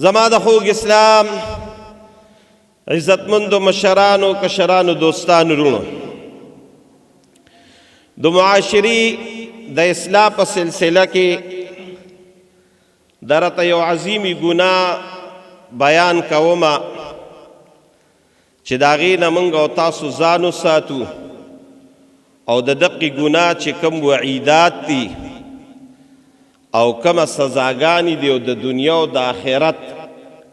زما د خوږ اسلام عزتمندو مشرانو کشرانو دوستانو رونو د معاشري د اصلاح په سلسله کې درته یو عظیمي ګناه بیان کومه چې د هغې نه موږ او تاسو ځان وساتو او د دقې ګناه چې کوم وعیدات دي او کومه سزاګانې دي او د دنیا او د آخرت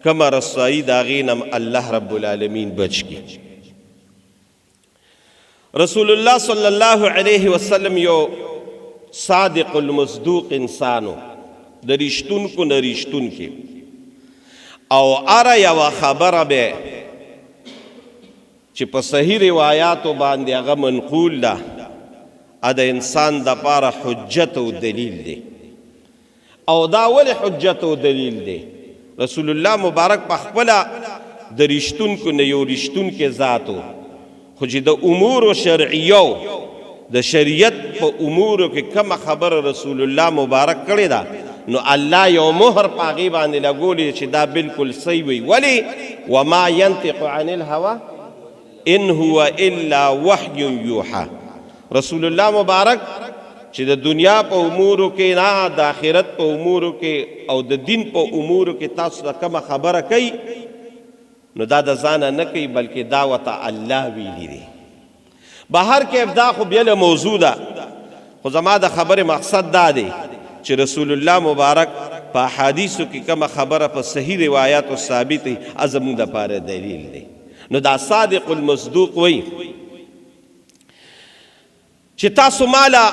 کومه رسوایي د هغې نه الله رب العالمین بچ کړي. رسول الله صلی الله علیه وسلم یو صادق المصدوق انسانو، د رښتونکو نه رښتونکي، او هره یوه خبره به چې په صحیح روایاتو باندې هغه منقول ده د انسان دپاره حجت او دلیل دی. او دا ولې حجت او دلیل دی؟ رسول الله مبارک په خپله د رښتونکو نه یو رښتونکی ذات و، خو چې د امورو شرعیو د شریعت په امورو کې کومه خبره رسول الله مبارک کړې ده نو الله یو مهر په هغې باندې لګولی چې دا بالکل صحیح وي. ولې؟ وما ینطق عن الهوا ان هو الا وحی یوحى. رسول الله مبارک چې د دنیا په امورو کې نه د آخرت په امورو کې او د دین په امورو کې تاسو ته کومه خبره کوي نو دا د ځانه نه کوي بلکې دا ورته الله ویلي دی. بهر کې دا خو بېله موضوع ده، خو زما د خبرې مقصد دا دی چې رسول الله مبارک په احادیثو کې کومه خبره په صحیح روایاتو ثابت وي زموږ دپاره دلیل دی. نو دا صادق المصدوق وی چې تاسو مالا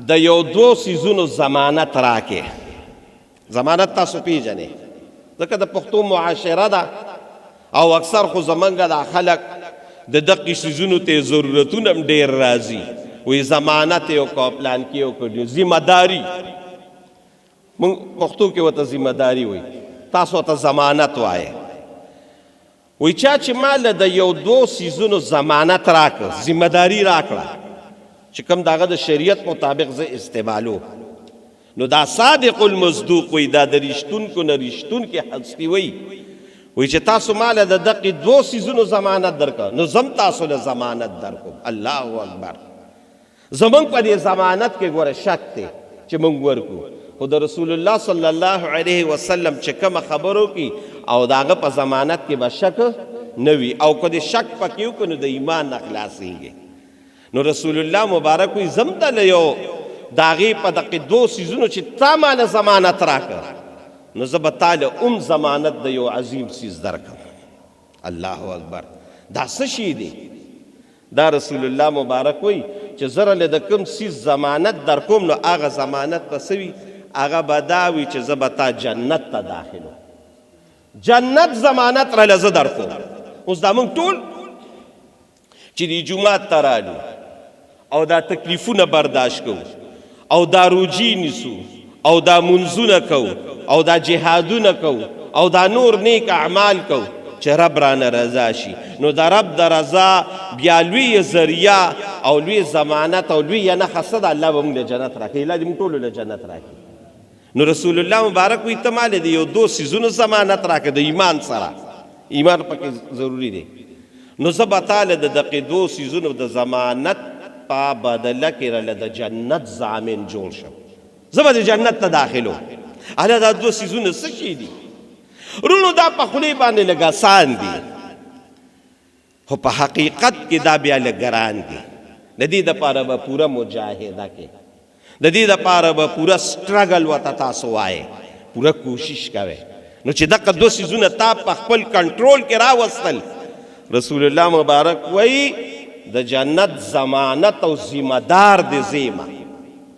د یو دو سیزونو ضمانت راکې. ضمانت تاسو پیژنئ، ځکه د پښتو معاشره ده او اکثر خو زمونږ دا خلک د دقې سیزونو ته ضرورتونه هم ډېر راځي، وایي ضمانت یې وکړه پلان کې یې وکړو ذمهداري. موږ پښتو کې ورته ذمهداري وایي، تاسو ورته ضمانت وایئ. وایي چا چې ماله د یو دو سیزونو ضمانت راکړه، ذمهداري راکړه چې کوم د هغه د شریعت مطابق زه استعمالو، نو دا صادق المصدوق وی، دا د رښتونکو نه رښتونکي هستي وی. وی چې تاسو ماله د دقې دو سیزونو ضمانت درکړه نو زم تاسو له ضمانت درکوم. الله اکبر. زمونږ په دې ضمانت کې ګوره شک دی چې مونږ ورکو، خو د رسول الله صلی الله علیه وسلم چې کومه خبرو کی او د هغه په ضمانت کې به شک نه وي، او که د شک پکې وکړو نو د ایمان نه خلاصېږي. نو رسول الله مبارک وی زم ته له یو د هغې په دقې دو سیزونو چې تا ماله ضمانت راکړه نو زه به تا له ضمانت د یو عظیم سیز درکړم. الله اکبر. دا څه شی دی؟ دا رسول الله مبارک وی چې زه له د کوم سیز ضمانت درکوم نو هغه ضمانت به څه وي؟ هغه به دا وي چې زه به تا جنت ته داخلو. جنت ضمانت راله زه درکوم. اوس دا موږ ټول چې د جومات ته رالو او دا تکلیفونه برداشت کوو او دا روجي نیسو او دا منځونه کوو او دا جهادونه کوو او دا نور نیک اعمال کوو چې رب رانه رضا شي، نو د رب د رضا بیا لوی ذریعه او لوی ضمانت او لوی نښه څه ده؟ الله به موږ له جنت راکړي. الله دې موږ ټولو له جنت راکړي. نو رسول الله مبارک وایي ته مالې د یو دو سیزونو ضمانت راکړه د ایمان سره، ایمان پکې ضروري دی. نو زه به تاله د دقې دو سیزونو د ضمانت په بدله کې راله د جنت ضامن جوړ شم، زه به د جنت ته داخلو. هله دا دو سیزونه څه شي دي؟ رونو دا په خولې باندې لږ آسان دي، خو په حقیقت کې دا بیا لږ ګران دي. د دې دپاره به پوره مجاهده کې، د دې دپاره به پوره سټرګل ورته تاسو وایې، پوره کوشش کوئ. نو چې دغه دو سیزونه تا په خپل کنټرول کې راوستل، رسول الله مبارک وی د جنت ضمانت او ذمہدار دی زیمه.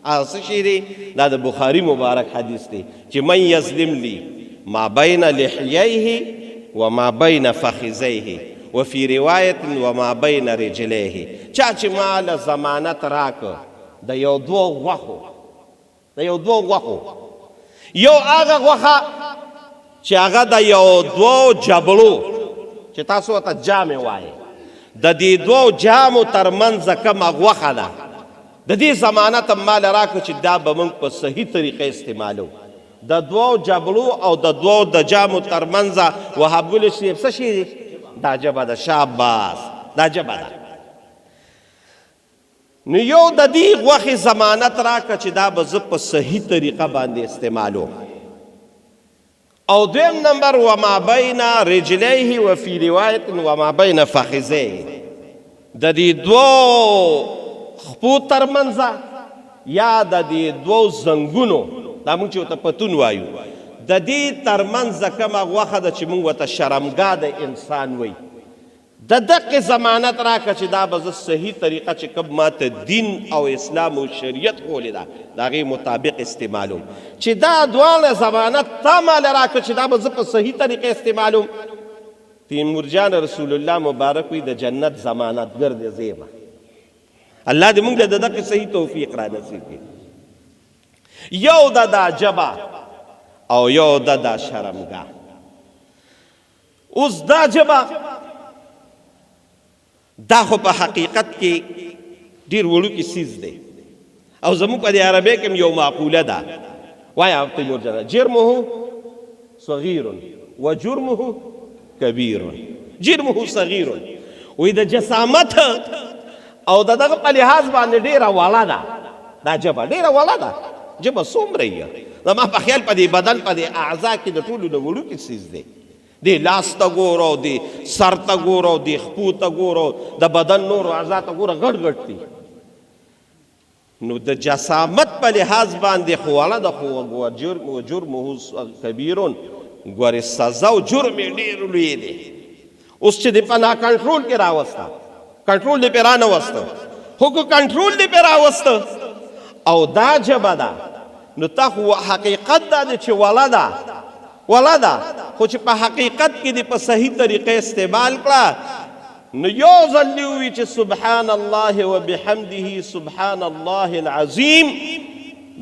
هغه څه شی دی؟ دا د بخاري مبارک حدیث دی چې من یظلم لی ما بین لحییه و ما بین فخذیه وفي روایت و ما بین رجلیه. چا چې ماله ضمانت راکه د یو دوه غوښو، د یو دوه غوښو، یو هغه غوښه چې هغه د یو دوه جبلو چې تاسو ورته جامې وایئ، د دې دوو جامو ترمنځ کومه غوښه ده د دې ضمانت هم ماله راکړه چې دا به موږ په صحیح طریقه استعمالو. د دوو جبلو او د دوو د جامو ترمنځه وهاب ګل صاحب څه شی دی؟ دا ژبه ده. شاباس، دا ژبه ده. نو یو د دې غوښې ضمانت راکړه چې دا به زه په صحیح طریقه باندې استعمالوم. او دویم نمبر وما بین رجلیه وفي روایت وما بین فخذیه، د دې دوو خپو ترمنځه یا د دې دوو زنګونو، دا موږ چې ورته پتون وایو، د دې ترمنځ کومه غوښه ده چې موږ ورته شرمګاه د انسان وایي، د دقې ضمانت راکړه چې دا به زه صحیح طریقه چې کوم ماته دین او اسلام او شریعت ښولې ده د هغې مطابق استعمالوم. چې دا دواړه ضمانت تا ماله راکړه چې دا به زه په صحیح طریقه استعمالوم. تیمور جان رسول الله مبارک وي د جنت ضمانتګر دی زیبه. الله دې موږ له د دقې صحیح توفیق را نصیب کړي. یو د دا ژبه او یو د دا شرمګاه. اوس دا ژبه دا خو په حقیقت کې ډېر وړوکی څیز دی او زموږ په دې عربۍ کې یو معقوله ده. وایه تیمور جان، جرمه صغیر و جرمه کبیر. جرمه صغیر وایي د جسامت او د دغه په لحاظ باندې ډېره وړه ده دا ژبه، ډېره وړه ده. ژبه څومره یې زما په خیال په دې بدن په دې اعضا کې د ټولو نه وړوکی څیز دی. دی لاس ته ګورو، دی سر ته ګورو، دی خپو ته ګورو، د بدن نورو اعضا ته ګوره غټ غټ دي. نو د جسامت په لحاظ باندې خو وړه ده، خو جرمه کبیرون، ګورې سزا او جرم یې ډېر لوی دی. اوس چې د په ناکنټرول کې راوسته، کنټرول دې پرې رانوسته، خو که کنټرول دې پرې راوسته او دا ژبه ده نو تا خو حقیقت دا دی چې وړه ده ولا ده، خو چې په حقیقت کې دې په صحیح طریقې استعمال کړه نو یو ځل دې ووایي چې سبحان الله وبحمده سبحان الله العظیم.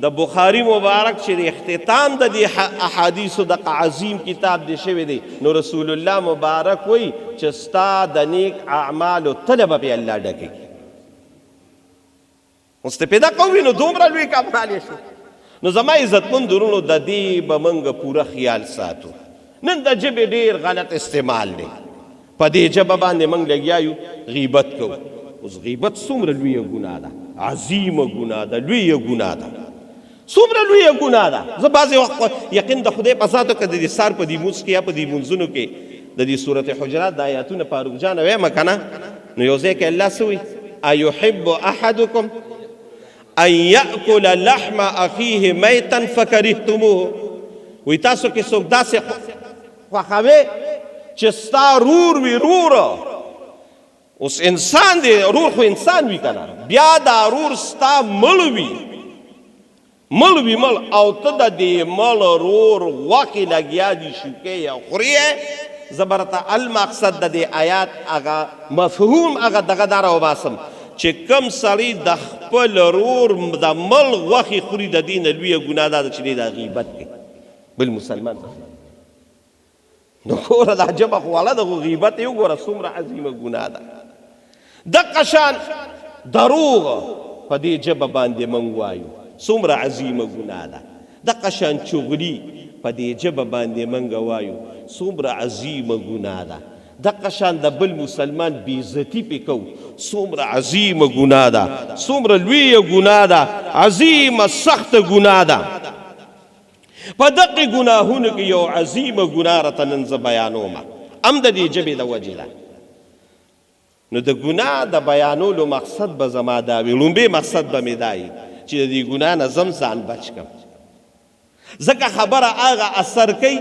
د بخاري مبارک چې د اختتام د دې احادیثو دغه عظیم کتاب دی شوی دی، نو رسول الله مبارک وایي چې ستا د نیک اعمالو تله به پې الله ډکوي. اوس ته پیدا کوي نو دومره لوی کمال یې شو. نو زما عزتمند ورونو د دې به موږ پوره خیال ساتو. نن د ژبې ډېر غلط استعمال دی. په دې ژبه باندې موږ لګیا یو غیبت کوو. اوس غیبت څومره لویه ګناه ده، عظیمه ګناه ده، لویه ګناه ده، څومره لویه ګناه ده. زه بعضې وخت یقین د خدای په ذاتو که د دې سار په دې مونځ کې یا په دې مونځونو کې د دې صورت حجرات د آیاتونه فاروق جانه ویمه که نه، نو یو ځای کې الله څه وایي؟ ایحب احدکم ان یأکل لحم اخیه میتا فکرهتموه. وی تاسو کې څوک داسې خوښوي چې ستا رور وي روره. اوس انسان دی، رور خو انسان وي که نه، بیا دا رور ستا مړ وي، مړ وي مړ، او ته د دې مړ رور غوښې لګیا دي شوکې یا خورې یې. زه به راته المقصد د دې آیات هغه مفهوم هغه دغه دا راوباسم چې کوم سړی د خپل رور د مړ غوښې خوري د دې نه لویه ګناه دا ده چې دی دا غیبت کوي بل مسلمان څخه. نو ګوره دا ژبه خو واله د غیبت یې وګوره څومره عظیمه ګناه ده. دقه شان دروغ په دې ژبه باندې موږ وایو څومره عظیمه ګناه ده. دقه شان چغلي په دې ژبه باندې موږ وایو څومره عظیمه ګناه ده. دقه شان د بل مسلمان بېعزتي پې کوو څومره عظیمه ګناه ده، څومره لویه ګناه ده، عظیمه سخته ګناه ده. په دقې ګناهونو کې یو عظیمه ګناه راته نن زه بیانوم هم د دې ژبې د وجې ده. نو د ګناه د بیانولو مقصد به زما دا وي، لومبی مقصد به مې دا وي چې د دې ګناه نه زم ځان بچ کړم. ځکه خبره هغه اثر کوي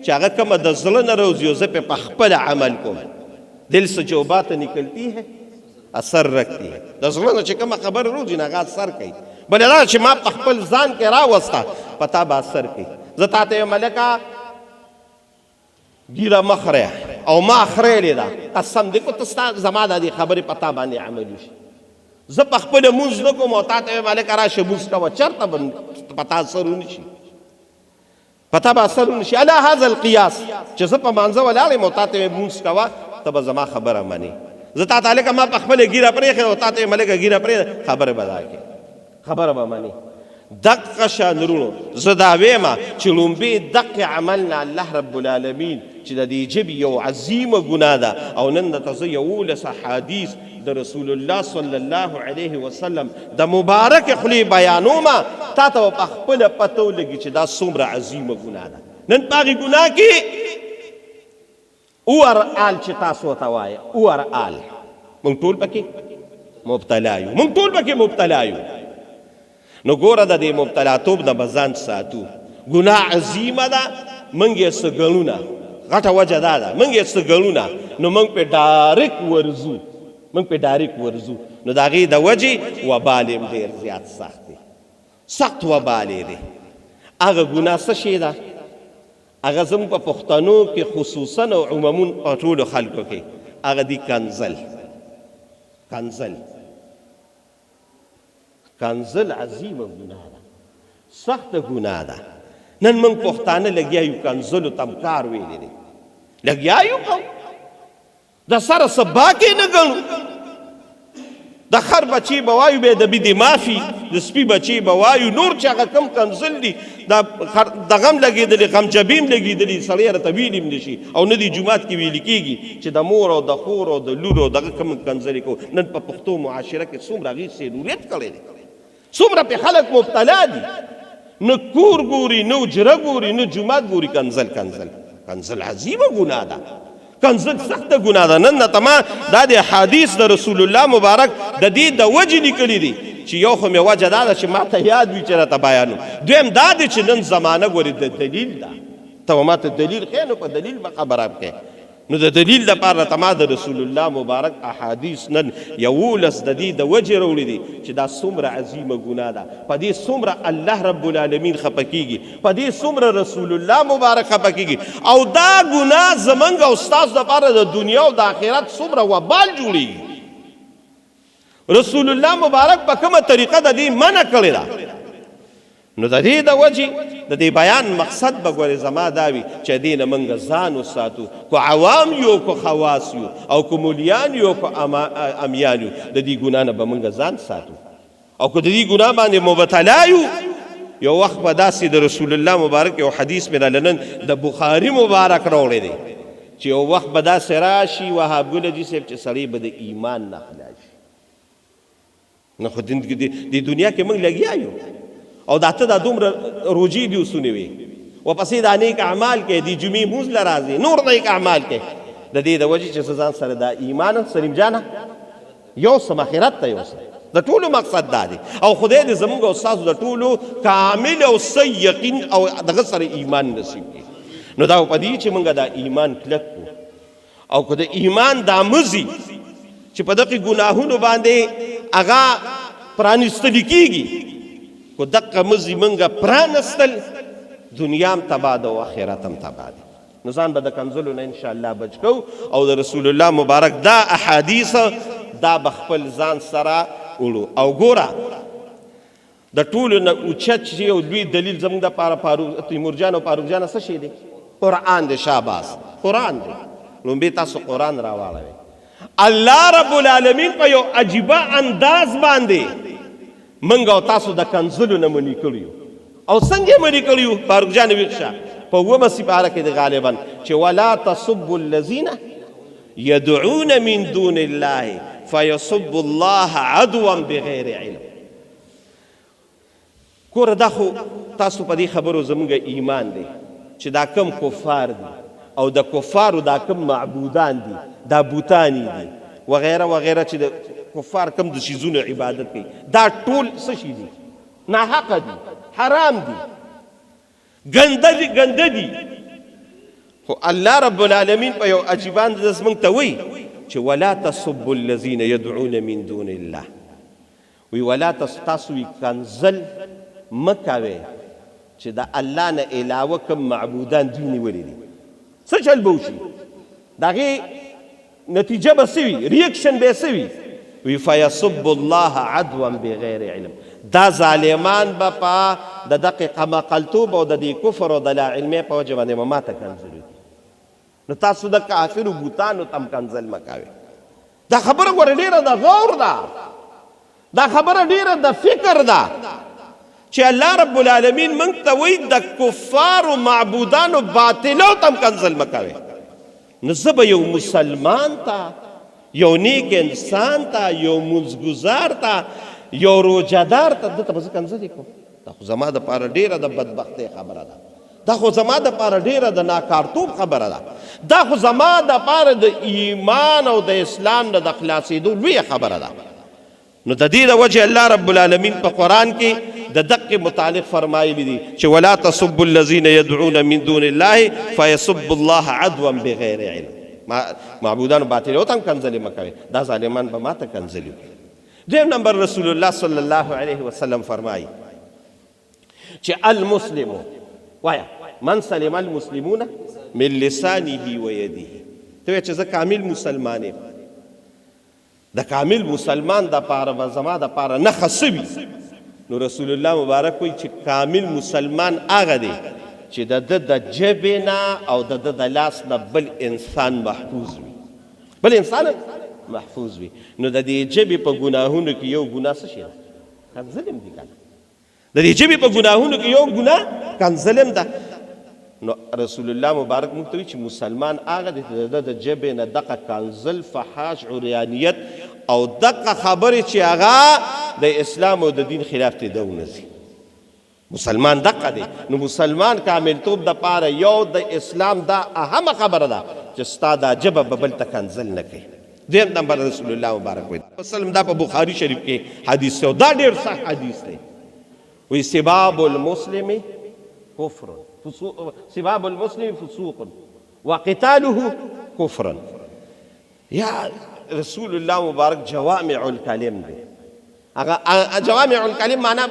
چې هغه کومه د زړه نه راوځي او زه پې په خپل عمل کوم. دل سے جو بات نکلتی ہے اثر رکھتی ہے. د زړه نه چې کومه خبره راوځي نو هغه اثر کوي. بلې دا چې ما په خپل ځان کې راوسته په تا به اثر کوي. زه تا ته یم ملکه ګیره مه خورې او ما خریلې ده، قسم دې کو ته ستا زما د دې خبرې په تا باندې عمل وشي. زه په خپله مونځ نه کوم او تا ته یم ملکه راشه مونځ کوه، چېرته به په تا اثر ونه شي، په تا به اثر ونه شي. علی هذا القیاس چې زه په مانځه ولاړ یم او تا ته یم مونځ کوه، ته به زما خبره منې. زه تا ته هلکه ما په خپله ګیره پرېښې او تا ته یم ملکه ګیره پرېږده، خبره به دا کې خبره به منې. دقه شان رونو زه دا ویمه چې لومبې دقې عمل نه الله رب العالمین چې د دې ژبې یو عظیمه ګناه ده او نن درته زه 11 احادیث د رسول الله صلی الله علیه وسلم د مبارک خولې بیانومه تا ته به په خپله پته ولګي چې دا څومره عظیمه ګناه ده. نن په هغې ګناه کې اوور آل چې تاسو ورته وایه اوور آل موږ ټول پکې مبتلا یو، موږ ټول پکې مبتلا یو. نو ګوره د دې مبتلاتوب نه به ځان ساتو. ګناه عظیمه ده، موږ یې څه ګڼونه، غټه وجه دا ده موږ یې څه ګڼونه، نو موږ پې ډایرک ورځو. نو د هغې د وجې وبال یې ډېر زیات سخت دی، سخت وبال یې دی. هغه ګناه څه شی ده؟ هغه زموږ په پښتنو کې خصوصا او عمومون په ټولو خلکو کې هغه دی کنزل عظیمه ګناه ده، سخته ګناه ده. نن موږ پښتانه لګیا یو کنزلو ته کار ویلی دی، لګیا یو د سره څه باکې نه ګڼو. د خر بچی به وایو بیا د بیدې مافي، د سپي بچی به وایو، نور چې هغه کم کنزل دي د غم لګېدلي غمجبین لګېدلي سړی راته ویلي هم نشي او نه دي جومات کې ویلي کېږي چې د مور او د خور او د لور او دغه کم کنزلې کوو. نن په پښتو معاشره کې څومره هغې سیلوریت کړی دی، څومره پې خلک مبتلا دي، نه کور ګوري نه اجره ګوري نه جومات ګوري. کنزل عظیمه ګناه ده، کنزل سخته ګناه ده. نن ته ما دا د حدیث د رسول الله مبارک د دې د وجې لیکلي دي چې یو خو مې وجه دا ده چې ما ته یاد وي چې راته بیانوم. دویم دا دی چې نن زمانه ګورې د دلیل ده، ته به ما ته دلیل ښیې، نو په دلیل به خبره کوې. نو د دلیل لپاره ته ما د رسول الله مبارک احادیث نن 11 د دې د وجې راوړي دي چې دا څومره عظیمه ګناه ده، په دې څومره الله رب العالمین خفه کېږي، په دې څومره رسول الله مبارک خفه کېږي. او دا ګناه زموږ او ستاسو دپاره د دنیا او د آخرت څومره وبال جوړېږي. رسول الله مبارک په کومه طریقه د دې منع کړې ده. نو د دې د وجې د دې بیان مقصد به ګورې زما دا وي چې دې نه موږ ځان وساتو، کو عوام یو کو خواص یو او کو مولیان یو کو امیان یو، د دې ګناه نه به موږ ځان ساتو. او که د دې ګناه باندې مبتلا یو، یو وخت به داسې د رسول الله مبارک یو حدیث مې راله نن د بخاري مبارک راوړی دی چې یو وخت به داسې راشي وهابګل حاجي صاحب چې سړی به د ایمان نه خلا شي. نو خو د دنیا کې موږ لګیا یو او دا ته دا دومره روجي دي اوسونې وي ورپسې دا نیک اعمال کې د جمعې مونځ له راځي، نور نیک اعمال کې د دې د وجې چې ځان سره دا ایمان سلیم جانه یوسم آخرت ته یوسم. د ټولو مقصد دا دی او خدای دې زموږ او ستاسو د ټولو کامل او صحیح یقین او دغه سره ایمان نصیب کړي. نو دا په دې چې موږ دا ایمان کلک کړو او که د ایمان دا مزي چې په دغه ګناهونو باندې هغه پرانستل کېږي، کو دقه مزي منګه پرانستل، دنیا هم تباه ده او آخرت هم تباه ده. نو ځان به د کنزلو نه انشاءالله بچ کوو او د رسول الله مبارک دا احادیث دا به خپل ځان سره وړو. او ګوره د ټولو نه اوچت چې یو لوی دلیل زموږ دپاره تیمورجان او فاروقجانه څه شی دی؟ قرآن دی. شاباس، قرآن دی. لومبې تاسو قرآن راواړوئ. الله رب العالمین په یو عجیبه انداز باندې منګ او تاسو د کنزلو نه منې کړي یو. او څنګه یې منې کړي یو؟ فاروق جان ویښه په 9 سپاره کې د غالبا چې ولا تصبوا الذین يدعون من دون الله فيصبوا الله عدوا بغیر علم. کور دا خو تاسو په دې خبرو زموږ ایمان دی چې دا کم کفار دي او د کفارو دا کم معبودان دي، دا بوتانی دي وغیره وغیره چې د کفار کم د شیزونو عبادت کوي، دا ټول څه شي دي؟ ناحقه دي، حرام دي، ګنده دي. خو الله رب العالمین په یو عجیب انداز موږ ته وایي چې ولا تصبوا الذین یدعون من دون الله، وی ولا تاسو کنزل مه کوئ چې د الله نه علاوه کوم معبودان دوی نیولي دي. څه چل به وشي؟ د هغې نتیجه به څه وي؟ ریاکشن به یې څه وي؟ وی فیصب الله عدوا بغیر علم. دا ظالمان به په د دقې قمقلتوب او د دې کفر او د لا علمۍ په وجه باندې به ماته کنزل. نو تاسو د کافرو بوتانو ته هم کنزل مه کوئ. دا خبره ګوره ډېره د غور ده، دا خبره ډېره د فکر ده چې الله رب العالمین موږ ته وایي د کفارو معبودانو باطلو ته هم کنځل مه کوئ. نو زه به یو مسلمان ته، یو نیک انسان ته، یو منځګزار ته، یو روجهدار ته، ده ته به زه کنځلې کوم؟ دا خو زما دپاره ډېره د بدبختۍ خبره ده، دا خو زما دپاره ډېره د ناکارتوب خبره ده، دا خو زما دپاره د ایمان او د اسلام نه د خلاصېدو لویه خبره ده. نو د دې د وجې الله رب العالمین په قرآن کې د دقې متعلق فرمایلی دي چې ولا تصبوا الذین یدعون من دون الله فیسبوا الله عدوا بغیر علم. معبودانو باطلو ته هم کنځلې مه کوئ، دا ظالمان به ما ته کنځلې وکړي. دویم نمبر رسول الله صلی الله علیه وسلم فرمایي چې المسلم وایا من سلم المسلمون من لسانه و یده. ته چې زه کامل مسلمان یم، د کامل مسلمان دپاره به زما دپاره نښه څه وي؟ نو رسول الله مبارک وایي چې کامل مسلمان هغه دی چې د ده د ژبې نه او د ده د لاس نه بل انسان محفوظ وي، بل انسان محفوظ وي. نو د دې ژبې په ګناهونو کې یو ګناه څه شی ده؟ کنځل دي کنه. د دې ژبې په ګناهونو کې یو ګناه کنځل ده. نو رسول الله مبارک موږ ته وایي چې مسلمان هغه دی چې د ده د ژبې نه دغه کنځل، فحاش، عریانیت او دغه خبرې چې هغه د اسلام او د دین خلاف ته ده ونځي. مسلمان دغه دی. نو مسلمان کاملتوب دپاره یو د اسلام دا اهمه خبره ده چې ستا دا ژبه به بل ته کنځل نه کوي. دویم نمبر رسول الله مبارک وایي وسلم دا په بخاري شریف کې حدیث دی، دا ډېر سخت حدیث دی. وایي سباب المسلم کفر، سباب المسلم فسوق وقتاله کفر. یا رسول الله مبارک جوامع الکلم دی. هغه جوامع الکلم معنا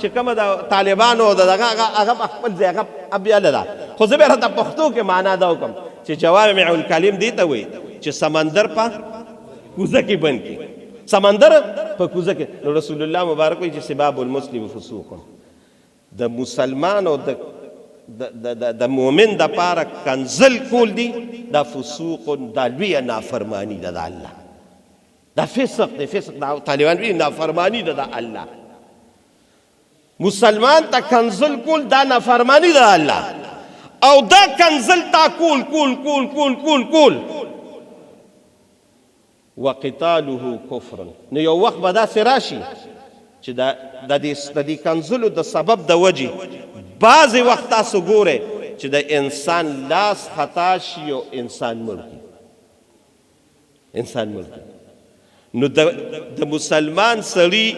چې کومه د طالبانو دغه هغه په خپل ځای هغه بیاله ده، خو زه بیا راته پښتو کې معنا دا وکړم چې جوامع الکلم دې ته وایي چې سمندر په کوزه کې بند کړي، سمندر په کوزه کې. نو رسول الله مبارک وایي چې سباب المسلم فسوق، د مسلمان او د مؤمن دپاره کنځل کول دي دا فسوق، دا لویه نافرمانی ده د الله، دا فسق دی. فسق دا طالبان وایي نافرمانی ده د الله. مسلمان ته کنځل کول دا نافرمانی ده د الله، او دا کنځل تا کول کول کول کول کول کول وقتاله کفر. نو یو وخت به داسې راشي چې د دې کنځلو د سبب د وجې بعضې وخت تاسو ګورئ چې د انسان لاس خطا شي او انسان مړ کړي، انسان مړ کړي. نو د مسلمان سړي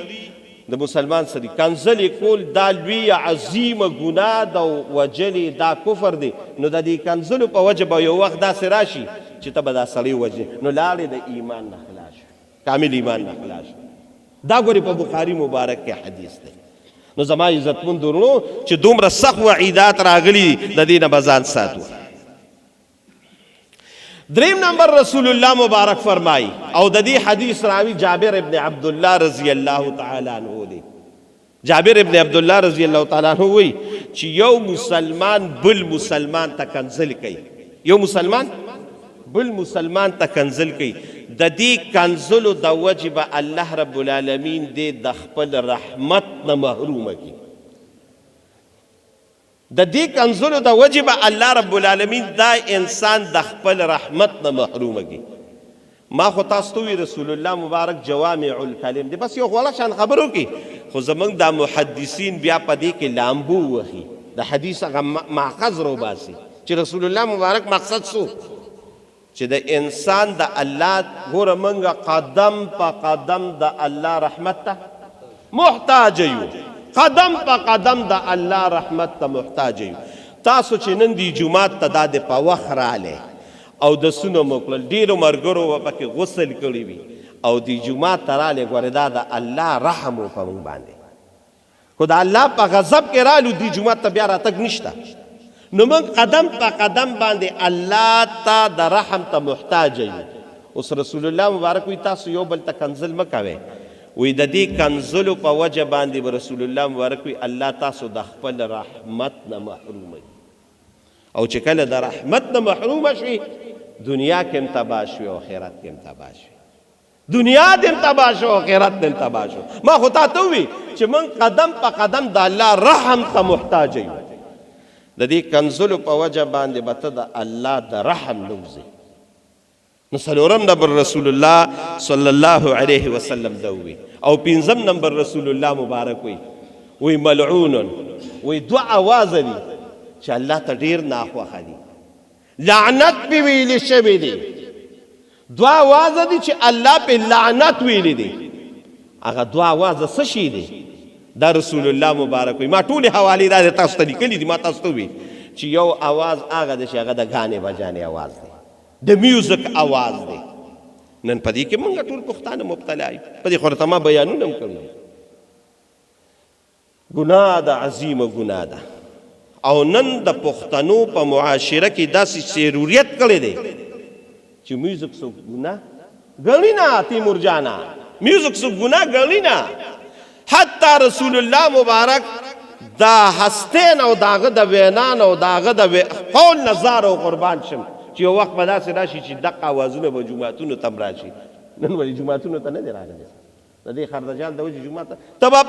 کنځلې کول دا لوی عظیمه ګناه ده، وجلې دا کفر دی. نو د دې کنځلو په وجه به یو وخت داسې راشي چې ته به دا سړی وجنې، نو لاړې د ایمان نه خلاص شو، کامل ایمان نه خلاص شو. دا ګورې په بخاري مبارک کې حدیث دی. نو زما عزتمند ورونو چې دومره سخت وعیدات راغلي د دې نه به ځان ساتو. دریم نمبر رسول الله مبارک فرمایي او د دې حدیث راوي جابر ابن عبدالله رضی الله تعالی عنه دی. جابر ابن عبدالله رضی الله تعالی عنه وایي چې یو مسلمان بل مسلمان ته کنځل کوي، یو مسلمان بل مسلمان ته کنځل کوي، د دې کنځلو د وجې به الله رب العالمین دې د خپل رحمت نه محرومه کړي. د دې کنځلو د وجې به الله رب العالمین دا انسان د خپل رحمت نه محرومه کړي. ما خو تاسو ته وی رسول الله مبارک جوامع الکلم دی، بس یو غوړه شان خبرو کې، خو زمونږ د محدثین بیا په دې کې لامبو وهي، د حدیث هغه ماخذ رو باسي چې رسول الله مبارک مقصد څه چې د انسان د الله ګوره موږ قدم په قدم د الله رحمت ته محتاج یو، قدم په قدم د الله رحمت ته محتاج یو. تاسو چې نن دی جمعات ته دا د په وخت رالی او د سونو مو کړل، ډېرو ملګرو به پکې غسل کړي وي او دی جمعات ته رالی، ګورې دا د الله رحم و په موږ باندې. خو د الله په غضب کې رالو دی جمعات ته بیا راتګ نشته. نو موږ قدم په قدم باندې الله ته د رحم ته محتاج یو. اوس رسول الله مبارک وی تاسو یو بل ته کنځل مه کوئ، وی د دې کنځلو په وجه باندې به رسول الله مبارک وی الله تاسو د خپل رحمت نه محروموي. او چې کله د رحمت نه محرومه شي دنیا کې هم تباه شوي او آخرت کې هم تباه شوي. دنیا دې تباه شو آخرت دې تباه شو. ما خو تا ته ووي چې موږ قدم په قدم د الله رحم ته محتاج یو. د دې کنزلو په وجه باندې به ته د الله د رحم لوځې. نو څلورم نمبر رسول الله صلی الله علیه وسلم دا ووي. او پنځم نمبر رسول الله مبارک وی ملعون وی دو اوازه دي چې الله ته ډیر ناخوښه دي، لعنت پې ویلې شوی دی. دو اوازه دي چې الله پې لعنت ویلی دی. هغه دو اوازه څه شي دی؟ دا رسول الله مبارک وی. ما ټولې حوالې دا تاسو ته لیکلي دي. ما تاسو ته ووي چې یو اواز هغه دی چې هغه د ګانې بجانې اواز دی، د میوزک اواز دی. نن په دې کې موږ ټول پښتانه مبتلا یو. په دې خو ورته ما بیانونه هم کړي. ګناه ده، عظیمه ګناه ده. او نن د پښتنو په معاشره کې داسې سیروریت کړی دی چې میوزک څوک ګناه ګڼي نه. تیمور جانا میوزک څوک ګناه ګڼي نه. حتی رسول الله مبارک دا هستین او داغه د وینان او داغه د قول نظر او قربان شم چې یو وخت به داسې راشي چې دغه اوازونه به جوماتونو ته هم راشي. نن ولې جوماتونو ته نه دی راغلی؟ د دې خردجال د وجې جومات ته به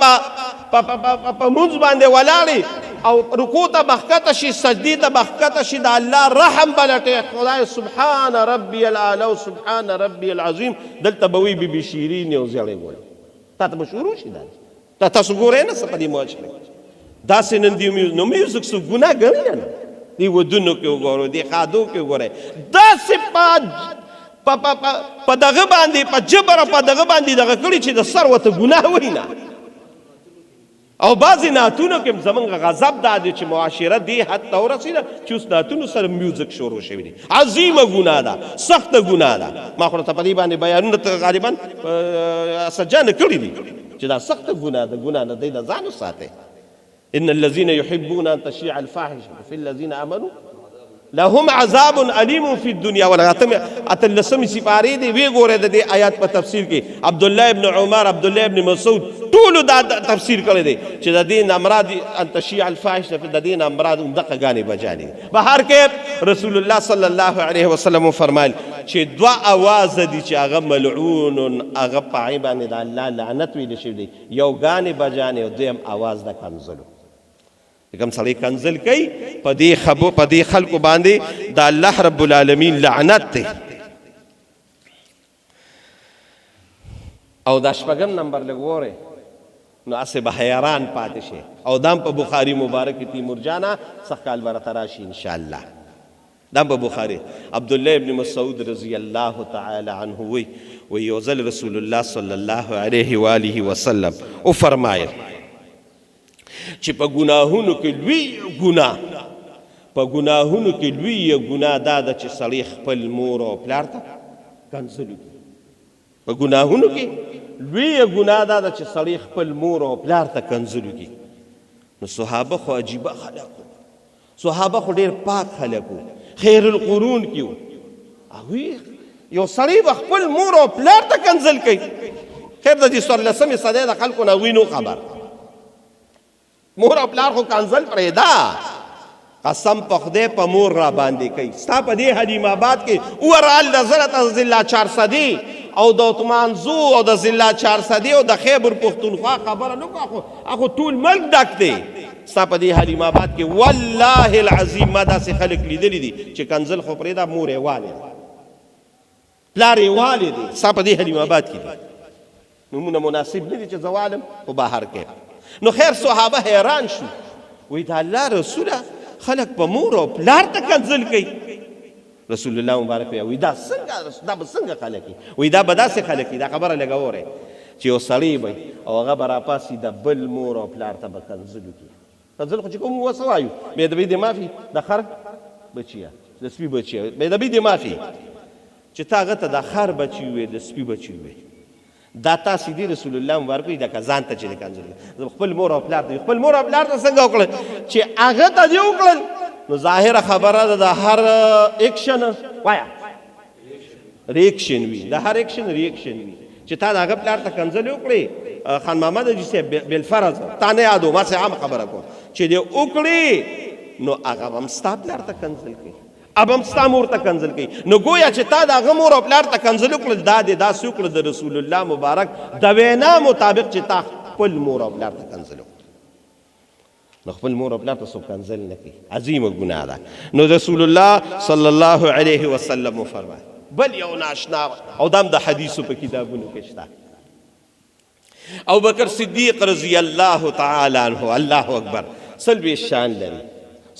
په مونځ باندې ولاړې او رکوع ته به ښکته شي، سجدې ته به ښکته شي، د الله رحم به لټې. خدای سبحان ربي الاعلی او سبحان ربي العظیم. دلته به وي بیبي شیرین یو زیړې ګورې. تا ته به شروع شي. دا تاسو ګورئ نه څه په دې معاشره کې داسې نن دي نو میوزک څوک ګناه ګڼي نه. دې ودونو کې وګورو، دې ښادو کې وګورئ، داسې په دغه باندې په جبر په دغه باندې دغه کړي چې د سر ورته ګناه وایي نه. او بعضې نعتونو کې زمونږ غضب دا دی چې معاشره دې حد ته ورسېده چې اوس نعتونو سره میوزک شروع شوي دي. عظیمه ګناه ده، سخته ګناه ده. ما خو ورته په دې باندې بیانونه غالبا اسدجانه کړي دي چې دا سخته ګناه ده. ګناه نه دی، د ځان وساتئ. ان الذين يحبون ان تشيع الفاحشه في الذين امنوا لهم عذاب علیم فی الدنیا والآخرة. اتلسمې سپارې دی وی ګورئ د دې آیات په تفسیر کې عبدالله ابن عمر، عبدالله ابن مسعود ټولو دا تفسیر کړی دی چې د دې نه مراد ان تشیع الفاحشه، د دې نه مراد همدغه ګانې بجانې. بهر کې رسول الله صلی الله علیه وسلم فرمایل چې دوه اواز دي چې هغه ملعون، هغه په هغې باندې د الله لعنت ویلی شوی دی. یو ګانې بجانې او دویم اواز د کنزلو. کوم سړی کنزل کوي په دې خلکو باندې د الله رب العالمین لعنت دی. او دا شپږم نمبر لږ وورئ نو هسې به حیران پاتې شي. او دام په بخاري مبارک کې تیمور جانا سخت کال به راته راشي انشاءالله. دام په بخاري عبدالله ابن مسعود رضی الله تعالی عنه وی یو ځل رسول الله صلی الله علیه و آله وسلم وفرمایل چې په ګناهونو کې لوی ګناه دا ده چې سړی خپل مور او پلار ته کنځل وکړي. په ګناهونو کې لوی ګناه دا ده چې سړی خپل مور او پلار ته کنځل وکړي. نو صحابه خو عجیبه خلک وو، صحابه خو ډېر پاک خلک وو، خیر القرون کې وو. هغوی یو سړی به خپل مور او پلار ته کنځل کوي. خیر د دې څوارلسمې صدۍ د خلکو نه هغوی نو خبر. مور او پلار خو کنځل پرېږده، قسم په خدای په مور را باندې کوي. ستا په دې حلیم آباد کې اوورال د زرت از ضلع چارسدي او د عثمانزو او د ضلع چارسدي او د خیبر پښتونخوا خبره نه کوه، هغه ټول ملک ډک دی. ستا په دې حلیم آباد کې والله العظیم ما داسې خلک لیدلي دي چې کنځل خو پرېږده، مور یې والې ده، پلار یې والې دی. ستا په دې حلیم آباد کې دي. نومونه مناسب نه دي چې زه والم خو بهر کې. نو خیر صحابه حیران شو، وی د الله رسوله خلک په مور او پلار ته کنځل کوي. رسول الله مبارک وی دا به څنګه خلک وي؟ وی دا به داسې خلک وي. دا خبره لږه واورئ چې یو سړی وی او هغه به راپاسي د بل مور او پلار ته به کنځل وکړي. کنځل خو چې کوم وسه وایو بېدبي دې معافي، د خر بچیه د سپي بچیه بېدبي دې معافي چې تا هغه ته د خر بچي ووایې د سپي بچي ووایې. دا تاسې دي رسول الله مبارک وي لکه ځان ته چې د کنځل خپل مور او پلار ته خپل مور او پلار ته څنګه وکړل چې هغه ته دې وکړل. نو ظاهره خبره ده د هر ایکشن وایه ریکشن وي، د هر ایکشن ریکشن وي. چې تا د هغه پلار ته کنځل وکړې خان محمد حاجي صاحب بالفرض تا نه یاد و، ما څه عام خبره کوم چې دې وکړې نو هغه به هم ستا پلار ته کنځل کوي اب هم ستا مور ته کنځل کوي. نو گویا چې تا د هغه مور او پلار ته کنځل وکړل، دا دې داسې وکړه د رسول الله مبارک د وینا مطابق چې تا خپل مور او پلار ته کنځل وکړه. نو خپل مور او پلار ته څوک کنځل نه کوي، عظیمه ګناه ده. نو رسول الله صلی الله علیه وسلم وفرمایل بل یو ناشنا او دا هم د حدیثو په کتابونو کې شته، ابوبکر صدیق رضی الله تعالی عنہ، الله اکبر، سلوی شان لري،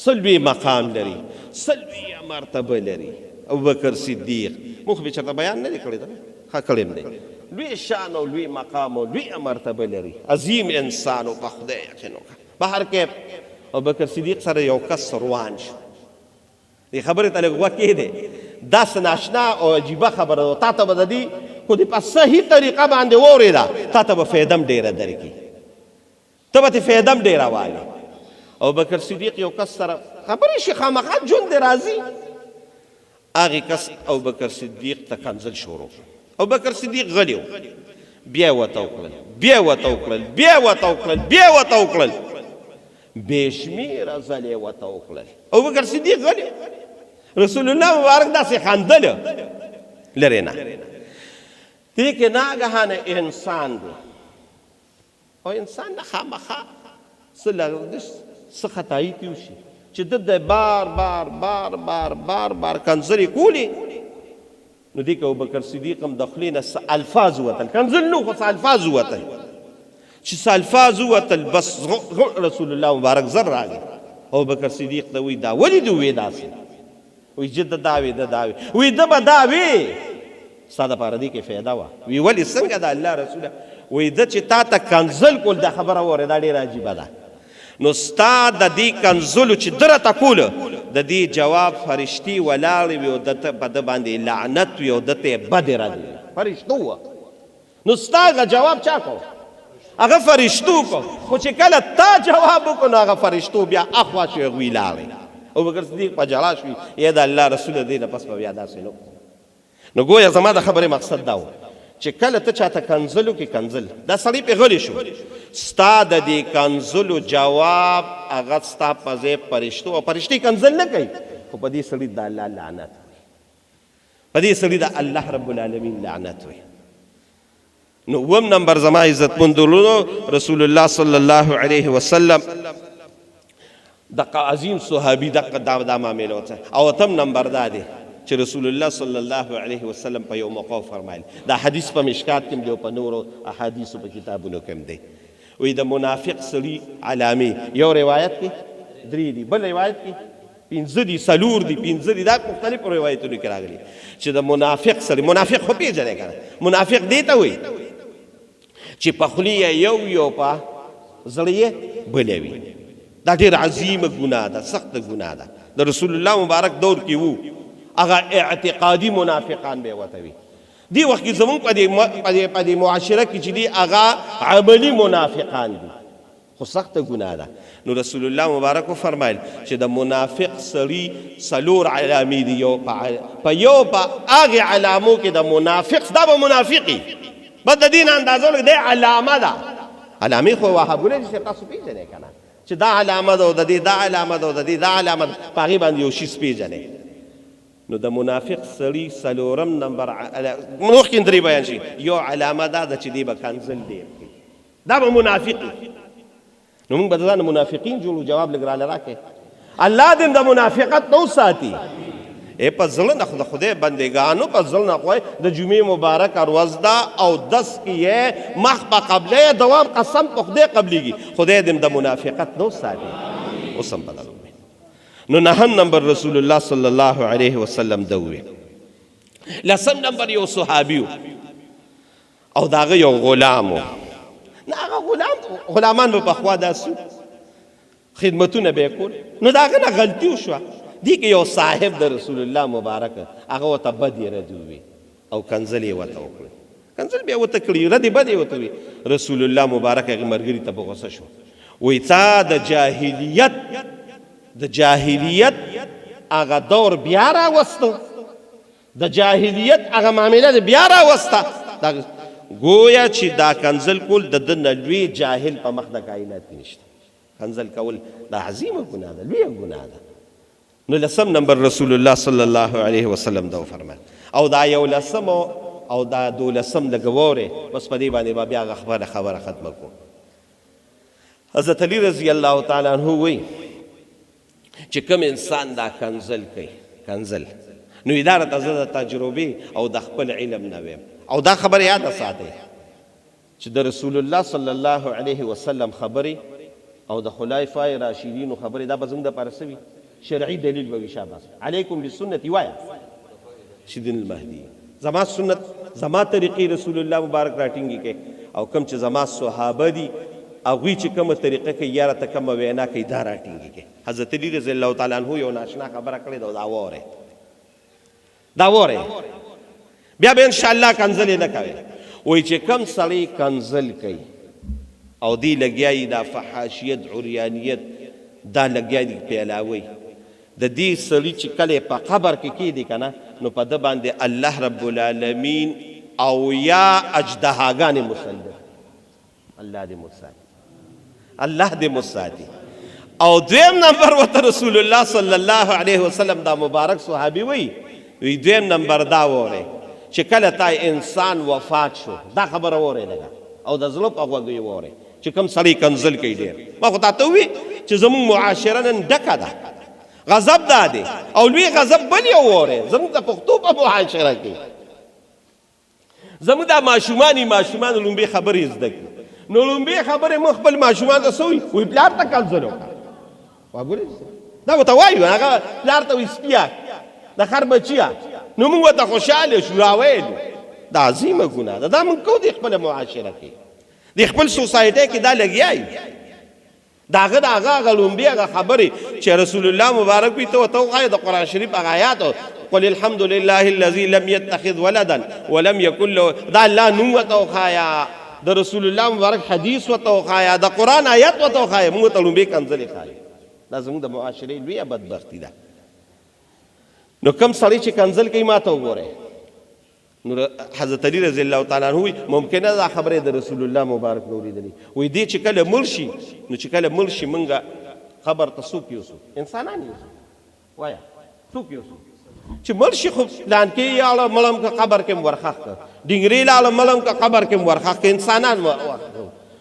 سلوی مقام لري، سلوی مرتبه لري. ابوبکر صدیق مخ به چرته بیان نه کړی دا ښه کړیم دی، لوی شان او لوی مقام او لوی مرتبه لري، عظیم انسان او په خدای یقین وکړه. بهر کې ابوبکر صدیق سره یو کس روان شو، دې خبرې ته لږ غوږ کېږدی، داسې ناشنا او عجیبه خبره ده، تا ته به د دې خو دې په صحیح طریقه باندې واورېده، تا ته به فایده هم ډېره درکړي، ته به ترې فایده هم ډېره وایې. ابوبکر صدیق یو کس سره خبرې شي، خامخا ژوند دې راځي. هغې کس ابوبکر صدیق ته کنځل شروع کړ. ابوبکر صدیق غلی و، بیا یې ورته وکړل، بیا یې ورته وکړل، بیا یې ورته وکړل، بیا یې ورته وکړل، بې شمېره ځلې یې ورته وکړل. ابوبکر صدیق غلی، رسول الله مبارک داسې خندل لرې نه. دې کې ناګهانه انسان دی، او انسان نه خامخا څه خطایي تې وشي چې ده د بار بار بار بار بار بار کنځلې کولې. نو دې کې ابوبکر صدیق هم د خولې نه څه الفاظ ووتل، کنځل نه خو څه الفاظ ووتل، چې څه الفاظ ووتل بس رسول الله مبارک زر راغی. ابوبکر صدیق ته وایي دا ولې دې ووې داسې؟ وایي چې ده دا وې ده دا وې، وایي ده به دا وې ستا دپاره دې کې فایده وه. وی ولې څنګه د الله رسوله؟ وایي ده چې تا ته کنځل کول دا خبره واورې دا ډېره عجیبه ده. نو ستا د دې کنځلو چې ده راته کوله د دې جواب فرشتې ولاړې وي او ده ته په ده باندې لعنت وي او ده ته یې بدې ردې وي، فرشتو وه. نو ستا هغه جواب چا کو؟ هغه فرشتو کو. خو چې کله تا جواب وکړو نو هغه فرشتو بیا اخوا شوې هغوی لاړې. ابوبکر صدیق په ژړا شوي، یا د الله رسوله دې نه پس به بیا داسې نه وکړو. نو گویا زما د خبرې مقصد دا و چې کله ته چاته کنځل وکړې، کنځل دا سړی پې غلی شو، ستا د دې کنځلو جواب هغه ستا په ځای فرشتو، او فرشتې کنځل نه کوي، خو په دې سړي د الله لعنت وي، په دې سړي د الله رب العالمین لعنت وي. نو اووم نمبر زما عزتمندولو رسول الله صلی الله علیه وسلم دغه عظیم صحابي دغه دا معامله وته. او اتم نمبر دا دی چې رسول الله صلی الله علیه وسلم په یو موقع فرمایل، دا حدیث په مشکات کې دی او په نورو احادیثو په کتابونو کې دی، وی د منافق سړي علامې یو روایت کې 3 دي، بل روایت کې 5 دي، 4 دي، 5 دي، دا مختلفو روایتونو کې راغلي چې د منافق سړي، منافق خو پېژنې که نه، منافق دې ته وایي چې په خولې یې یو په زړه یې بله وي. دا ډېر عظیمه ګناه ده، سخته ګناه ده. د رسول الله مبارک دور کې وو هغه اعتقادي منافقان به ورته وي. دې وخت کې زموږ په دې معاشره کې چې دي هغه عملي منافقان دي، خو سخته ګناه ده. نو رسول الله مبارک وفرمایل چې د منافق سړي 4 علامې دي، یو په هغې علامو کې د منافق، دا به منافقي بس د دین اندازو لږ دی علامه ده. علامې خو وهابونه دي چې تاسو پېژنئ که نه، چې دا علامه ده او د دې دا علامه ده او د دې دا علامه ده، په هغې باندې یو شیز پېژنئ. نو د منافق سړي 4 نمبر مخکې 3 بیان شي، یو علامه دا ده چې دی به کنځل ډېر کوي، دا به منافقي. نو موږ به د ځان منافقین جوړو. جواب لږ راله راکړئ. الله دې د منافقت نه وساتي. په زړه نه د خدای بندګانو په زړه نه خوای د جمعې مبارکه ورځ ده او 10 کې یې مخ په قبله دوام قسم په خدای قبلېږي. خدای دې د منافقت نه وساتي. اوس هم بدل نو 9 نمبر رسول الله صلی الله علیه وسلم دوی. 10 نمبر یو صحابي او داغه یو غلام و. نه هغه غلامان به پخوا داسې خدمتونه به کول. نو داغه نه غلطي وشوه. دی که یو صاحب د رسول الله مبارک هغه ورته بدې ردې ووي او کنځل یې ورته وکړې، کنځل بیا ورته کړي، ردې بدې ورته وي. رسول الله مبارک هغې ملګري ته په غوسه شو، وایي تا د جاهلیت هغه دور بیا راوسته، د جاهلیت هغه معامله د بیا راوسته. گویا چې دا کنځل کول د ده نه لوی جاهل په مخ د کائنات کې نشته. کنځل کول دا عظیمه ګناه ده، لویه ګناه ده. نو لسم نمبر رسول الله صلی الله علیه وسلم دا فرمایل او دا یو لسم او دا دولسم لګوره بس په دې باندې با بیا خبره ختمه کو. حضرت علی رضی الله تعالی عنہ وی چې کوم انسان دا کنزل کوي کنزل نو اداره د تجربه او د خپل علم نه ویم او دا خبر یاد ساتئ چې د رسول الله صلی الله علیه وسلم خبرې او د خلفای راشدینو خبرې دا به زموږ دپاره څه وي شرعي دلیل به وي. شاباس علیکم بسنتي وایه شدین المهدي زما سنت زما طریقې رسول الله مبارک راټینګي کوي او کوم چې زما صحابه دي هغوی چې کومه طریقه کوي یاره ته کومه وینا کوي دا راټینګي کوي. حضرت علی رضی الله تعالی عنه یو ناشنا خبره کړې ده دا وره بیا به انشاءالله کنزل نه کوي. وایي چې کم سړی کنزل کوي او دی لګیا دا فحاشیت عریانیت دا لګیا دي پیلاوي د دې سړي چې کله په قبر کې کیدی کنه نو په ده باندې الله رب العالمین او یا اجدهاګانې مسلط الله دې مساتي. او دویم نمبر ورته رسول الله صلی الله علیه وسلم دا مبارک صحابي وی دویم نمبر دا وره چې کله تا انسان وفات شو دا خبره وره لګه او د زړه په غوږ وره چې کوم سړی کنزل کوي ډېر. ما خو تاته وی چې زموږ معاشره نن ډکه ده غضب دا دی او لوی غضب بل یو وره زموږ د پښتو په معاشره کې زموږ د ماشومان لومبې خبرې زده کړي نو لومبې خبرې موږ خپل ماشومان ته څه وي پلار ته کنزل وکړه وګورئ دا ورته وایو هغه پلار ته وایي سپیه د خر بچیه نو موږ ورته خوشحاله شو راویلو دا عظیمه ګناه ده. دا موږ کوو د خپله معاشره کې د خپل سوسایټۍ کې دا لګیا یو د هغه لومبې هغه خبرې چې رسول الله مبارک وي ته ورته وښایه د قرآن شریف هغه آیاتو قل الحمد لله الذي لم يتخذ ولدا ولم يكن له دا الله نوم ورته وښایه د رسول الله مبارک حدیث ورته وښایه د قرآن آیات ورته وښایه موږ ورته لومبې کنځلې ښایو. دا زموږ د معاشرې لویه بدبختي ده. نو کم سړی چې کنزل کوي ما ته وګورئ نو حضرت علی رضی الله تعالی عنہ وی ممکنه دا خبره د رسول الله مبارک نو لیدلی وی دی چې کله مړ شي نو چې کله مړ شي مونږه خبر ته څوک یوسو انسانان یوسو وایه څوک یوسو چې مړ شي خو پلان کې یاله ملم که قبر کې ورخخ که ډنګرې لاله ملم که قبر کې ورخخ که انسانان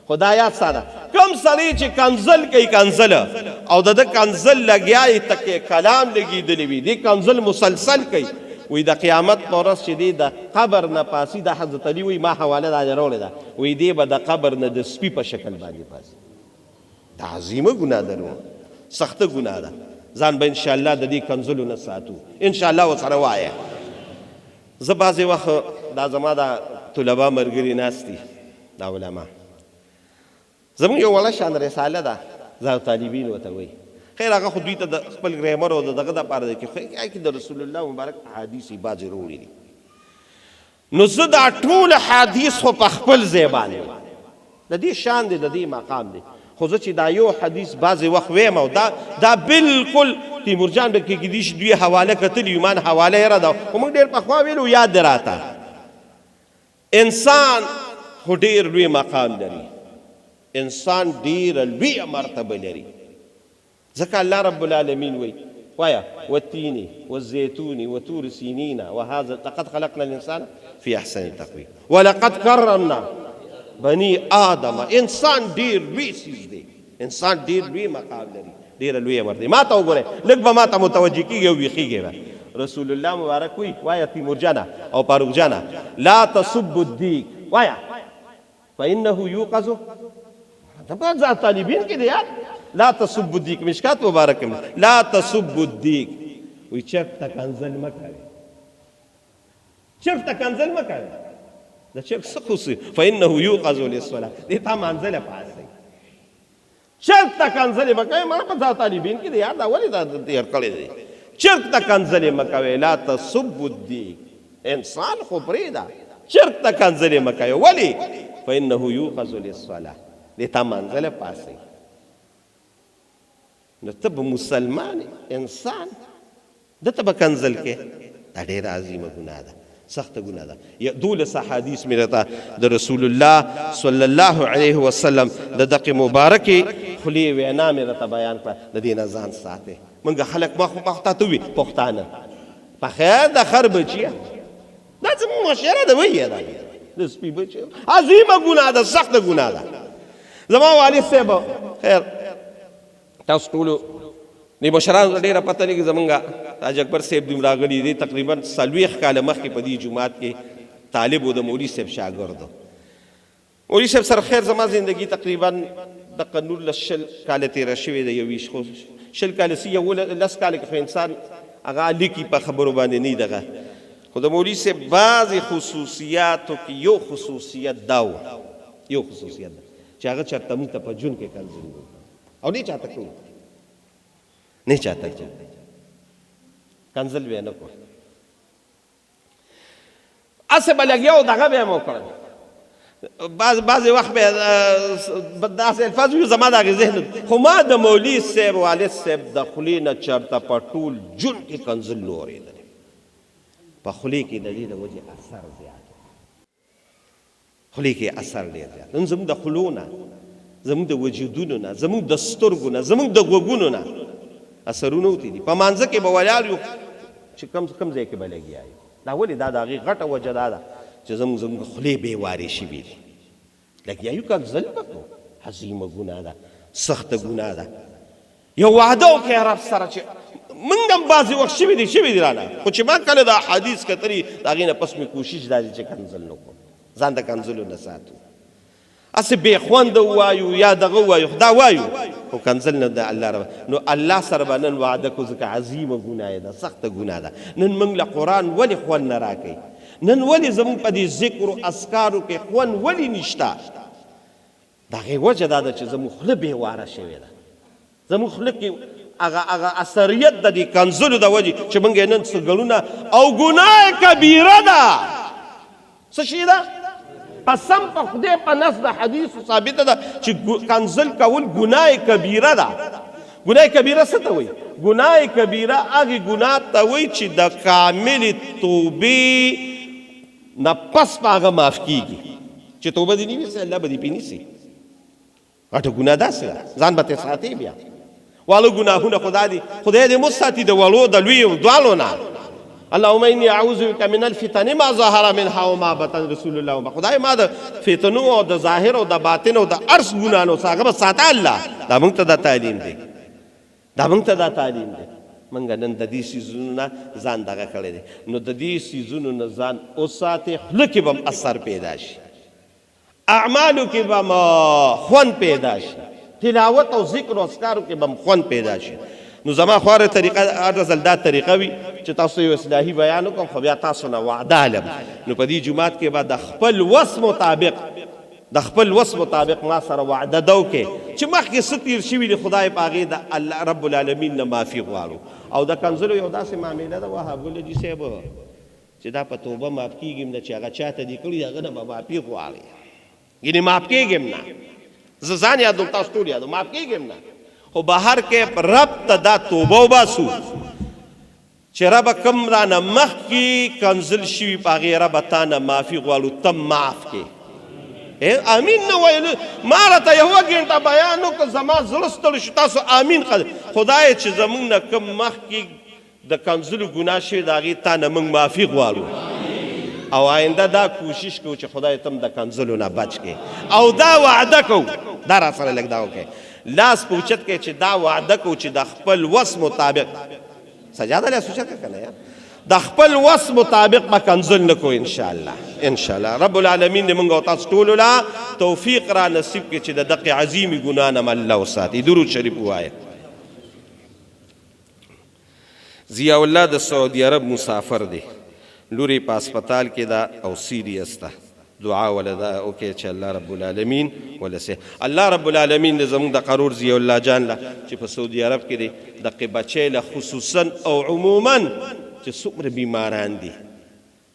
خدایات ساده کم سړی چې کنزل کوي کنزل او د کنزل لګیا تکې کلام لګېدلی وي دی کنزل مسلسل کوي وی د قیامت په ورځ چې دی د قبر نه پاسي د حضرت علی وی ما حواله دا راوړې ده وی دی به د قبر نه د سپي په شکل باندې پاسي. دا عظیمه ګناه ده سخته ګناه ده. ځان به انشاءالله د دې کنزلو نه ساتو انشاءالله ورسره وایه. زه بعضې وخت دا زما د طلبا ملګري ناست دي دا علما زموږ یو وړه شان رساله ده زاو طالبین ورته وایي خیر هغه خو دوی ته د خپل ګرامر او د دغه دپاره دی چې د رسول الله مبارک احادیث یې بعضې راوړي دي نو زه دا ټول حدیث خو په خپل ځای باندې د دې شان دی د دې مقام دی خو زه چې دا یو حدیث بعضې وخت ویم او دا بالکل تیمورجان به کېدی شي دوی حواله کتلي ایمان حواله یې ده خو موږ ډېر پخوا ویلو یاد دی راته انسان خو ډېر لوی مقام لري انسان ډېره لویه مرتبه لري ځکه الله رب العالمین وی وایه والتین والزیتون وطور سینین وهذا لقد خلقنا الانسان فی احسن تقویم ولقد کرمنا بني آدم انسان ډېر لوی څیز دی انسان ډېر لوی مقام لري ډېره لویه مرتبه ما ته وګورئ لږ به ما ته متوجه کېږي او ویښېږي به رسول الله مبارک وی وایه تیمور جانه او فاروق جانه لا تصب الدیک وایه فانه یوقظ دا بعض طالبین کې دی یار لا تصب الدیک مشکات مبارک لا تصب الدیک وی چرک ته کنزل مه کوئ چرک ته کنزل مه کوئ د چرک څه خصوصي فانه یوقظ للصلاه دې ته منزله پاسئ چرک ته کنزل مه کوئ ما په ځا طالبین کې دی یار دا ولې دا تیر کړی دی چرک ته کنزل مه کوئ لا تصب الدیک انسان خو پرېږده چرک ته کنزل مه کوئ ولې فانه یوقظ للصلاه دې ته منزله پاسئ نو ته به مسلمان انسان ده ته به کنزل کې دا ډېره عظیمه ګناه ده سخته ګناه ده 12 احادیث مې راته د رسول الله صلی الله علیه وسلم د دقې مبارکې خولې وینا مې راته بیان کړه د دې نه ځان ساتئ منګه خلک مخ ته وي پښتانه په خیر د خر بچیه دا زموږ مشره ده وایي دا د سپي بچی عظیمه ګناه ده سخته ګناه ده زما والد صاحب خیر تاسو ټولو د مشرانو ډېره پته لګي زمونږ تاج اکبر صاحب دوم راغلي دي تقریبا 40 کاله مخکې په دې جومات کې طالب و د مولوي صاحب شاګرد مولوي صاحب سره خیر زما زندگی تقریبا د قانون شل کاله تېره شوې ده 20 خو شل کاله سي یو لس کاله کې خو انسان هغه لیکي په خبرو باندې نه دغه خو د مولوي صاحب بعضې خصوصیاتو کې یو خصوصیت دا و یو خصوصیت ده چې هغه چېرته موږ ته په ژوند کې کنځل او نه چاته کوو نه چاته کنځل به یې نه کړو هسې به لګیا و دغه به یې مو کړل بعضې وخت به داسې الفاظ وي زما د هغې ذهن خو ما د مولوي صاحب والد صاحب د خولې نه چېرته په ټول ژوند کې کنځل نه اورېدلی په خولې کې د دې د وجې اثر زیات خولې کې اثر ډېر زیات نن زموږ د خولو نه زموږ د وجودونو نه زموږ د سترګو نه زموږ د غوږونو نه اثرونه وتې دي په مانځه کې به ولاړ یو چې کم ځای کې به لګیا یو دا ولې دا د هغې غټه وجه دا ده چې زموږ خولې بې وارې شوي دي لګیا یو کنځل به کوو عظیمه ګناه ده سخته ګناه ده یو وعده وکړئ رب سره چې موږ هم بعضې وخت شوي دي رانه خو چې ما کله د احادیث کتلي د هغې نه پس مې کوشش دا دی چې کنځل نه کړو ځان د کنځلو نه ساتو هسې بې خونده ووایو یا دغه ووایو دا وایو خو کنځل نه د الله رب نو الله سره به نن وعده کړو ځکه عظیمه ګناه ده سخته ګناه ده نن موږ له قرآن ولې خوند نه راکوي نن ولې زموږ په دې ذکر و اذکارو کې خوند ولې نشته د هغې وجه دا ده چې زموږ خوله بېواره شوې ده زموږ خوله کې هغه اثریت د دې کنځلو د وجې چې موږ یې نن څه ګڼونه او ګناه کبیره ده څه شي ده قسم په خدای په نص د حدیثو ثابته ده چې کنځل کول ګناه کبیره ده ګناه کبیره څه ته وایي ګناه کبیره هغې ګناه ته وایي چې د کاملې توبې نه پس په هغه معاف کېږي چې توبه دې نه وي الله به دې پرې نیسي غټه ګناه داسې ده ځان به ترې ساتې بیا واړه ګناهونه خدای دې مو ساتي د وړو د لویو دواړو نه اللهم انی اعوذ بک من الفتن ما ظهر منها وما بطن رسول الله خدای ما د فتنو او د ظاهر او د باطن او د ارس ګناهونو څخه به ساته الله دا موږ ته دا تعلیم دی موږ نن د دې څیزونو نه ځان دغه کړی دی نو د دې څیزونو نه ځان وساتې خوله کې به هم اثر پیدا شي اعمالو کې به خوند پیدا شي تلاوت او ذکر او اذکارو کې به هم خوند پیدا شي نو زما خواره طریقه هر ځل دا طریقه وي چې تاسو یو اصلاحي بیان وکړم خو بیا تاسو نه وعده علم نو په دې جومات کې به د خپل وس مطابق ما سره وعده ده وکړې چې مخکې څه تېر شوي دي خدای په هغې د الله رب العالمین نه معافي غواړو او د کنځلو یو داسې معامله ده وهابګل حاجي صاحب چې دا په توبه معاف کېږم نه چې هغه چاته دي کړي هغه نه به معافي غواړي یعنې معاف کېږم نه زه ځان یادوم تاسو ټول یادوم معاف کېږم نه خو بهر کې رب ته دا توبه وباسو چې ربه کوم رانه مخکې کنځل شوي په هغې ربه تا نه معافي غواړو ته معاف کې امین نه ویلو ما راته یوه ګنټه بیان وکړه زما زړه ستړی شو تاسو امین خدای چې زموږ نه کوم مخکې د کنځلو ګناه شوي د هغې تا نه موږ معافي غواړو او آینده دا کوشش کوو چې خدای ته هم د کنځلو نه بچ کړي او دا وعده کوو دا را سره لږ دا وکړئ لاس په اوچت کې چې دا وعده کوو چې د خپل وس مطابق سجاده لاس اوچت کړه کنه د خپل وس مطابق به کنځل نه کوو انشاءالله رب العالمین دې موږ او تاسو ټولو له توفیق را نصیب کړي چې د دغې عظیمې ګناه نه الله وساتي درود شریف ووایه ضیاء الله د سعودي عرب مسافر دی لوري په هسپتال کې ده او سیریس ده دعا ولا دا اوکې چې الله رب العالمین ولسه الله رب العالمین زموږ د قرور ضیاء الله جان له چې په سعودي عرب کې دی دغې بچی له خصوصا او عموما چې څومره بیماران دي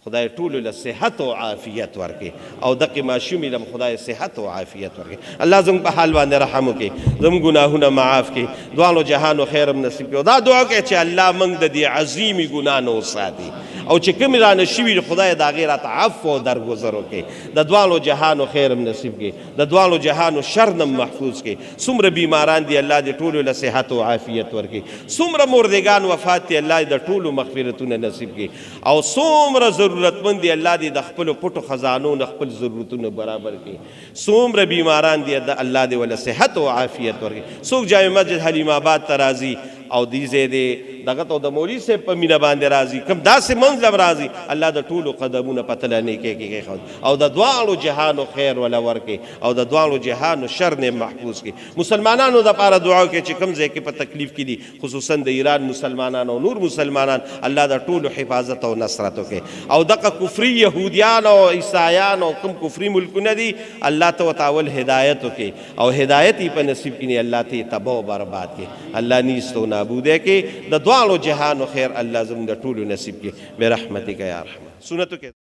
خدای ټولو له صحت او عافیت ورکړي او دغې ماشومې له خدای صحت او عافیت ورکړي الله زموږ په حال باندې رحم وکړي زموږ ګناهونه معاف کړي دواړو جهانو خیر هم نصیب کړي دا دعا کوي چې الله موږ د دې عظیمې ګناه نه وساتي او چې کوم را نشوي خدای د هغې راته عفو او درګذر وکړي د دواړو جهانو خیر هم نصیب کړي د دواړو جهانو شر نه محفوظ کړي څومره بیماران دي الله دې ټولو له صحت او عافیت ورکړي څومره مردگان وفات دي الله دې د ټولو مغفرتونه نصیب کړي او څومره ضرورتمند دي الله دې د خپلو پټو خزانو نه خپل ضرورتونه برابر کړي څومره بیماران دي الله دې وله صحت او عافیت ورکړي څوک جامع مسجد حلیم آباد ته راځي او دې ځای دې دغه ته د مولوي صاحب په مینه باندې راځي کوم داسې منځ راځي الله د ټولو قدمونه په تله نیکۍ کې کېښود او د دواړو جهانو خیر وله ورکړي او د دواړو جهانو شر نه محفوظ کړي مسلمانانو دپاره دعا وکړي چې کوم ځای کې په تکلیف کې دي خصوصا د ایران مسلمانان او نور مسلمانان الله د ټولو حفاظت او نصرت وکړي او دغه کفري یهودیان او عیسایان او کوم کفري ملکونه دي الله ته ورته اول هدایت وکړي او هدایت یې په نصیب کړي الله ته یې تباه او برباد کړي الله نیست و نابوده کې د دواړو جهانو خیر الله زموږ د ټولو نصیب کړي برحمتک یا ارحم سنتو کې